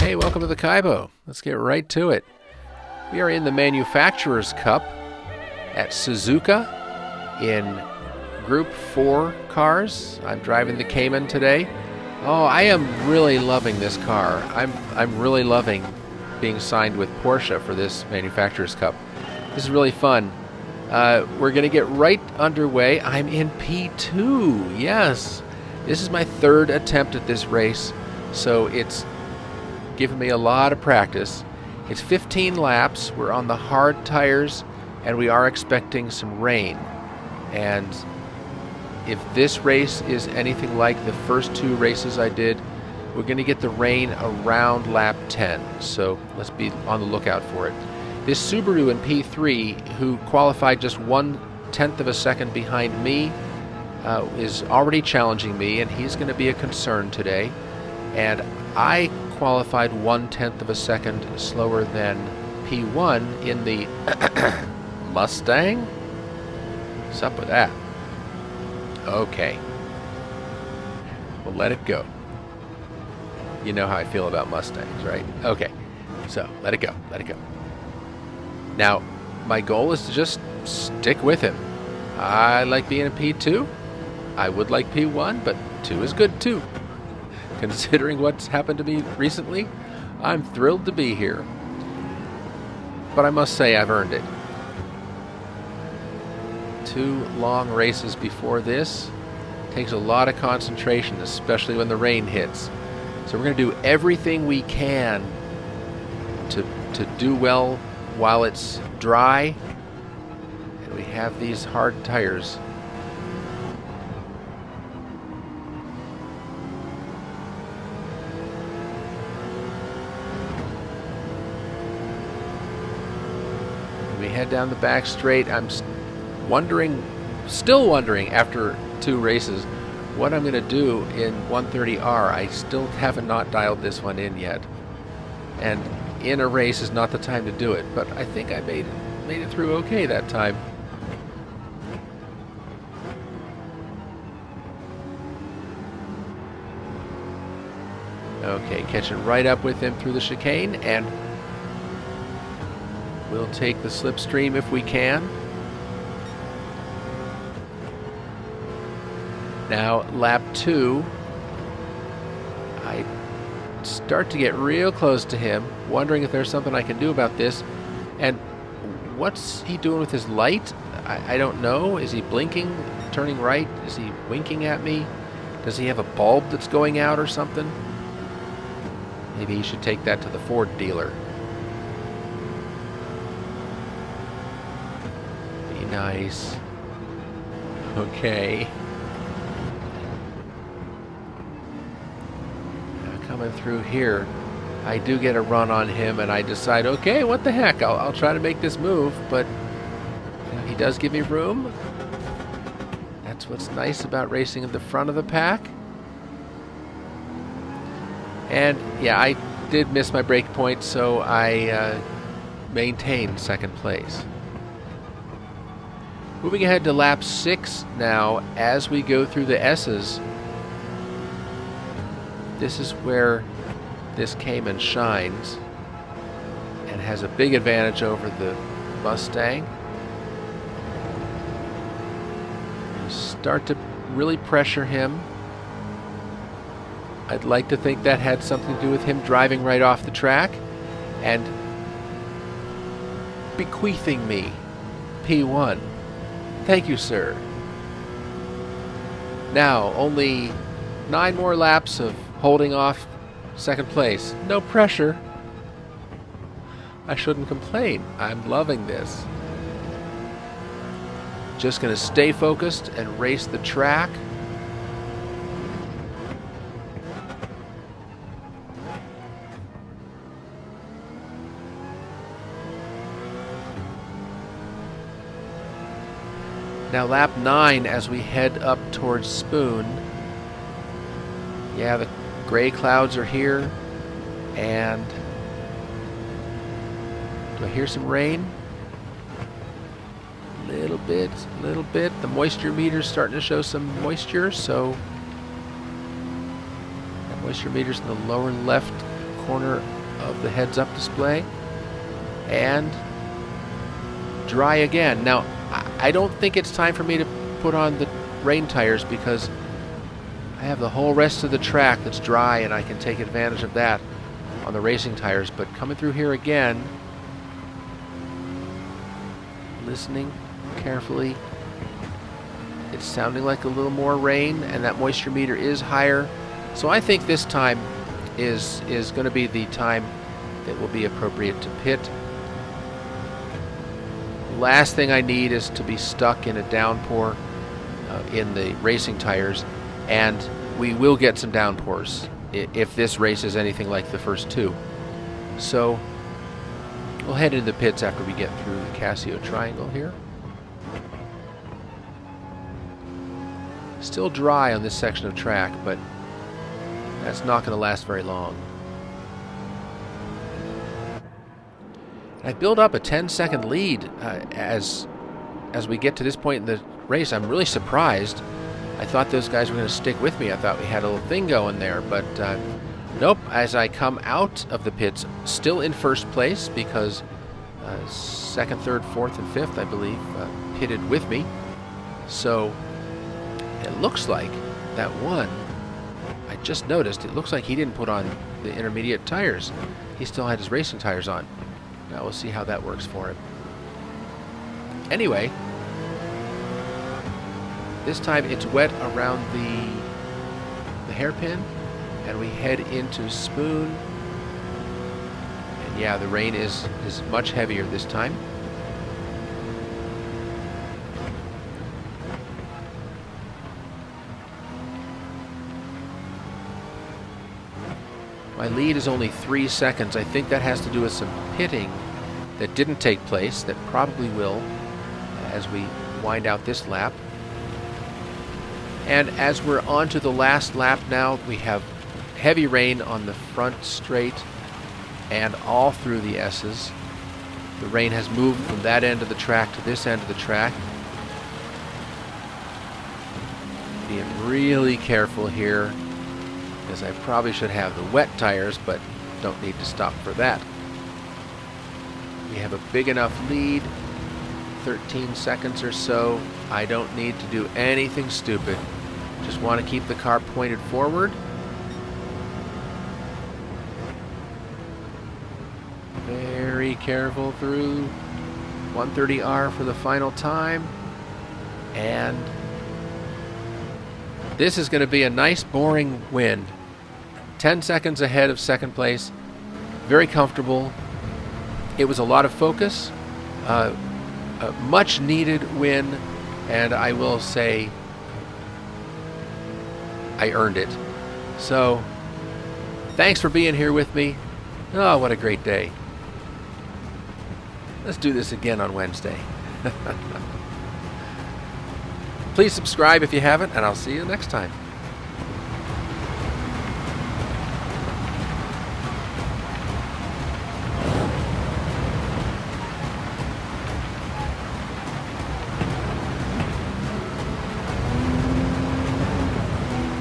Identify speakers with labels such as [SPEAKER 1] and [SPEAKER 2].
[SPEAKER 1] Hey, welcome to the Kaibo. Let's get right to it. We are in the Manufacturers Cup at Suzuka in Group 4 cars. I'm driving the Cayman today. Oh, I am really loving this car. I'm really loving being signed with Porsche for this Manufacturers Cup. This is really fun. We're going to get right underway. I'm in P2. Yes. This is my third attempt at this race, so it's given me a lot of practice. It's 15 laps. We're on the hard tires, and we are expecting some rain. And if this race is anything like the first two races I did, we're going to get the rain around lap 10. So let's be on the lookout for it. This Subaru in P3, who qualified just 1/10 of a second behind me, is already challenging me, and he's going to be a concern today. And I qualified 1/10 of a second slower than P1 in the Mustang? What's up with that? Okay. We'll let it go. You know how I feel about Mustangs, right? Okay. So, let it go. Let it go. Now, my goal is to just stick with him. I like being in P2. I would like P1, but 2 is good too. Considering what's happened to me recently, I'm thrilled to be here. But I must say I've earned it. 2 long races before this takes a lot of concentration, especially when the rain hits. So we're going to do everything we can to do well while it's dry, and we have these hard tires. We head down the back straight. I'm still wondering after 2 races what I'm going to do in 130R. I still haven't not dialed this one in yet. And in a race is not the time to do it, but I think I made it through okay that time. Okay, catching right up with him through the chicane, and we'll take the slipstream if we can. Now, lap 2, I start to get real close to him, wondering if there's something I can do about this. And what's he doing with his light? I don't know. Is he blinking, turning right? Is he winking at me? Does he have a bulb that's going out or something? Maybe he should take that to the Ford dealer. Be nice. Okay. Coming through here, I do get a run on him, and I decide, okay, what the heck, I'll try to make this move, but he does give me room. That's what's nice about racing at the front of the pack. And yeah, I did miss my break point, so I maintained second place. Moving ahead to lap 6 now, as we go through the S's. This is where this Cayman shines and has a big advantage over the Mustang. You start to really pressure him. I'd like to think that had something to do with him driving right off the track and bequeathing me P1. Thank you, sir. Now, only 9 more laps of holding off second place. No pressure. I shouldn't complain. I'm loving this. Just going to stay focused and race the track. Now lap 9 as we head up towards Spoon. Yeah, the gray clouds are here, and do I hear some rain? Little bit. The moisture meter's starting to show some moisture, so that moisture meter's in the lower left corner of the heads-up display, and dry again. Now, I don't think it's time for me to put on the rain tires because I have the whole rest of the track that's dry and I can take advantage of that on the racing tires. But coming through here again, listening carefully, it's sounding like a little more rain, and that moisture meter is higher. So I think this time is going to be the time that will be appropriate to pit. Last thing I need is to be stuck in a downpour in the racing tires, and we will get some downpours if this race is anything like the first two. So we'll head into the pits after we get through the Casio Triangle here. Still dry on this section of track, but that's not going to last very long. I build up a 10-second lead as we get to this point in the race. I'm really surprised. I thought those guys were going to stick with me. I thought we had a little thing going there, but nope. As I come out of the pits, still in first place because second, third, fourth, and fifth, I believe, pitted with me. So it looks like that one, I just noticed, it looks like he didn't put on the intermediate tires. He still had his racing tires on. Now we'll see how that works for him. Anyway, this time it's wet around the hairpin, and we head into Spoon. And yeah, the rain is much heavier this time. My lead is only 3 seconds. I think that has to do with some pitting that didn't take place, that probably will as we wind out this lap. And as we're on to the last lap now, we have heavy rain on the front straight and all through the S's. The rain has moved from that end of the track to this end of the track. Being really careful here, as I probably should have the wet tires, but don't need to stop for that. We have a big enough lead, 13 seconds or so. I don't need to do anything stupid. Just want to keep the car pointed forward. Very careful through 130R for the final time. And this is going to be a nice boring win. 10 seconds ahead of second place. Very comfortable. It was a lot of focus. A much needed win. And I will say I earned it. So thanks for being here with me. Oh, what a great day. Let's do this again on Wednesday. Please subscribe if you haven't, and I'll see you next time.